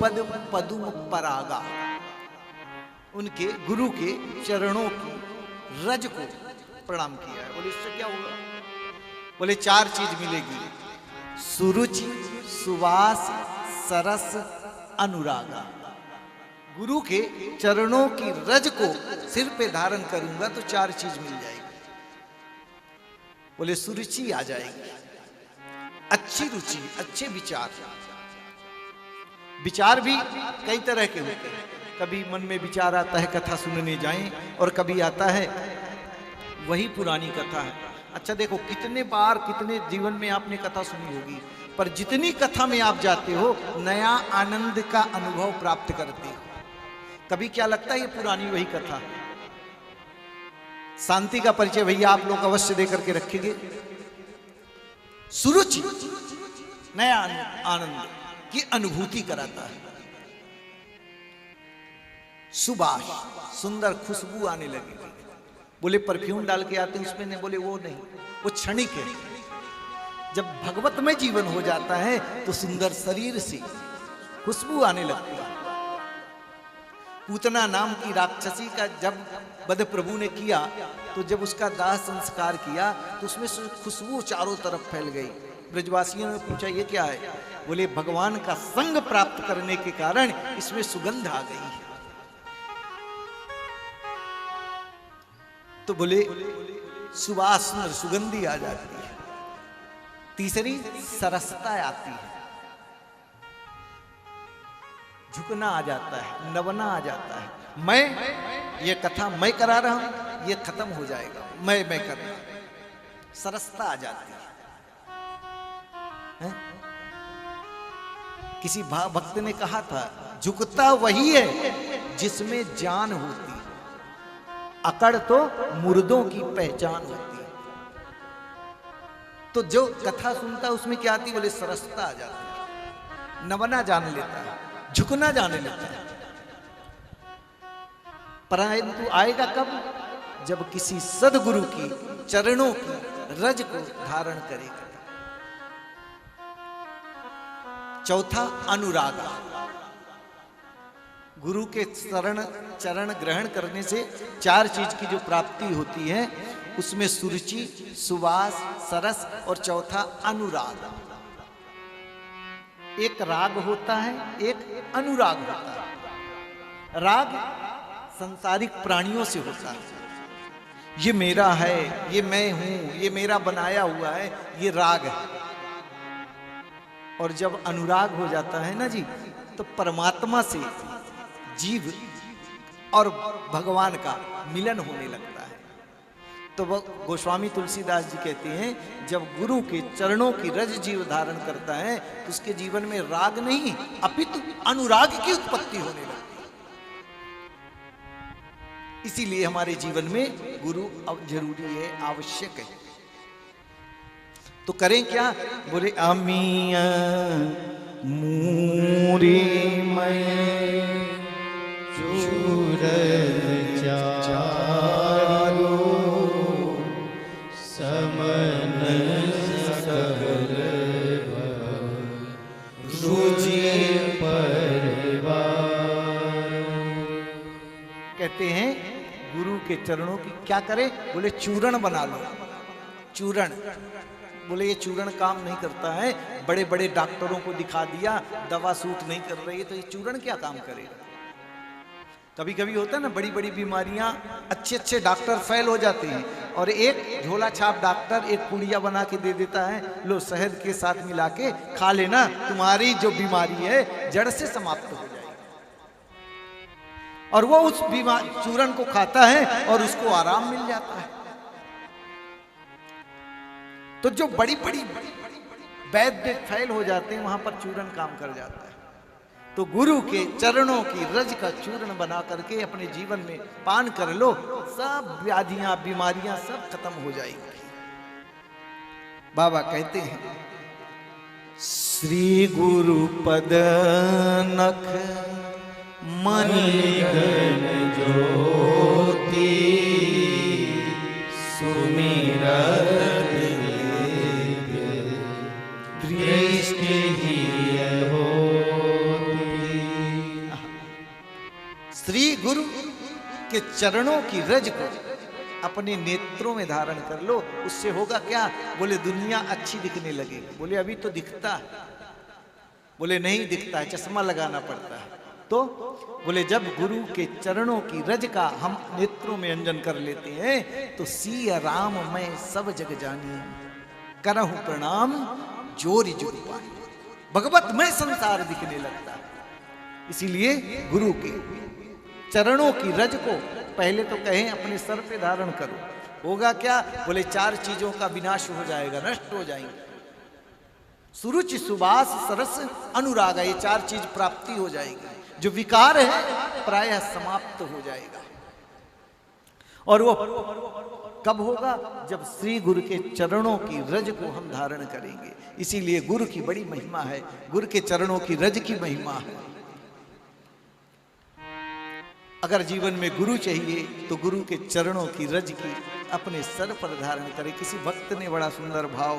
पद पदुम परागा, उनके गुरु के चरणों की रज को प्रणाम किया है। बोले इससे क्या होगा? बोले 4 चीज मिलेगी, सुरुचि, सुवास, सरस, अनुरागा। गुरु के चरणों की रज को सिर पे धारण करूंगा तो 4 चीज मिल जाएगी। बोले सुरुचि आ जाएगी, अच्छी रुचि, अच्छे विचार। विचार भी कई तरह के होते हैं। कभी मन में विचार आता है कथा सुनने जाएं, और कभी आता है वही पुरानी कथा है। अच्छा देखो, कितने बार कितने जीवन में आपने कथा सुनी होगी, पर जितनी कथा में आप जाते हो नया आनंद का अनुभव प्राप्त करते हो। कभी क्या लगता है ये पुरानी वही कथा है। शांति का परिचय भैया आप लोग अवश्य देकर के रखेंगे। सुरुचि नया आनंद की अनुभूति कराता है। सुबास, सुंदर खुशबू आने लगी। बोले परफ्यूम डाल के आते हैं उसमें, नहीं। बोले वो नहीं, वो क्षणिक है। जब भगवत में जीवन हो जाता है तो सुंदर शरीर से खुशबू आने लगती है। पूतना नाम की राक्षसी का जब वध प्रभु ने किया तो जब उसका दाह संस्कार किया तो उसमें खुशबू चारों तरफ फैल गई। ब्रजवासियों ने पूछा ये क्या है? बोले भगवान का संग प्राप्त करने के कारण इसमें सुगंध आ गई है। तो बोले सुवास, सुगंधी आ जाती है। तीसरी सरसता आती है, झुकना आ जाता है, नवना आ जाता है। मैं ये कथा मैं करा रहा हूं, ये खत्म हो जाएगा, मैं कर रहा हूं। सरसता आ जाती है। किसी भक्त ने कहा था, झुकता वही है जिसमें जान होती, अकड़ तो मुर्दों की पहचान होती। तो जो कथा सुनता उसमें क्या आती? बोले सरसता आ जाती है, नवना जान लेता है, झुकना जाने लेता है। परंतु आएगा कब? जब किसी सदगुरु की चरणों की रज को धारण करेगा। चौथा अनुराग। गुरु के चरण ग्रहण करने से 4 चीज की जो प्राप्ति होती है उसमें सुरुचि, सुवास, सरस और चौथा अनुराग। एक राग होता है, एक अनुराग होता है। राग सांसारिक प्राणियों से होता है, ये मेरा है, ये मैं हूं, ये मेरा बनाया हुआ है, ये राग है। और जब अनुराग हो जाता है ना जी, तो परमात्मा से जीव और भगवान का मिलन होने लगता है। तो वह गोस्वामी तुलसीदास जी कहते हैं, जब गुरु के चरणों की रज जीव धारण करता है तो उसके जीवन में राग नहीं अपितु अनुराग की उत्पत्ति होने लगती है। इसीलिए हमारे जीवन में गुरु अब जरूरी है, आवश्यक है। तो करें क्या? बोले अमिया मूरी मैं चूर चारो समन सकल रुचि परिवार। कहते हैं गुरु के चरणों की क्या करें? बोले चूरण बना लो। चूरण, बोले ये चूरण काम नहीं करता है, बड़े बड़े डॉक्टरों को दिखा दिया, दवा सूट नहीं कर रही है, तो ये चूरण क्या काम करेगा? कभी कभी होता है ना, बड़ी बड़ी बीमारियां, अच्छे अच्छे डॉक्टर फेल हो जाते हैं और एक झोला छाप डॉक्टर एक पुड़िया बना के दे देता है, लो शहद के साथ मिला के खा लेना, तुम्हारी जो बीमारी है जड़ से समाप्त हो जाएगी। और वो उस चूरण को खाता है और उसको आराम मिल जाता है। तो जो बड़ी बड़ी वैद्य फेल हो जाते हैं वहां पर चूरण काम कर जाता है। तो गुरु के चरणों की रज का चूर्ण बना करके अपने जीवन में पान कर लो, सब व्याधियां बीमारियां सब खत्म हो जाएंगी। बाबा कहते हैं, श्री गुरु पद नख मणिगण ज्योति सुमिरत दृष्टि होती। श्री गुरु के चरणों की रज को अपने नेत्रों में धारण कर लो। उससे होगा क्या? बोले दुनिया अच्छी दिखने लगेगी। बोले अभी तो दिखता है। बोले नहीं दिखता है, चश्मा लगाना पड़ता है। तो बोले जब गुरु के चरणों की रज का हम नेत्रों में अंजन कर लेते हैं तो सिया राम मैं सब जग जानी, करहु प्रणाम जोरी जुग पानी। भगवत में संसार दिखने लगता है। इसीलिए गुरु के चरणों की रज को पहले तो कहें अपने सर पे धारण करो। होगा क्या? बोले 4 चीजों का विनाश हो जाएगा, नष्ट हो जाएंगे। सुरुचि सुबास सरस अनुराग, ये 4 चीज प्राप्ति हो जाएगी। जो विकार है प्रायः समाप्त हो जाएगा। और वो कब होगा? जब श्री गुरु के चरणों की रज को हम धारण करेंगे। इसीलिए गुरु की बड़ी महिमा है, गुरु के चरणों की रज की महिमा है। अगर जीवन में गुरु चाहिए तो गुरु के चरणों की रज की अपने सर पर धारण करें। किसी भक्त ने बड़ा सुंदर भाव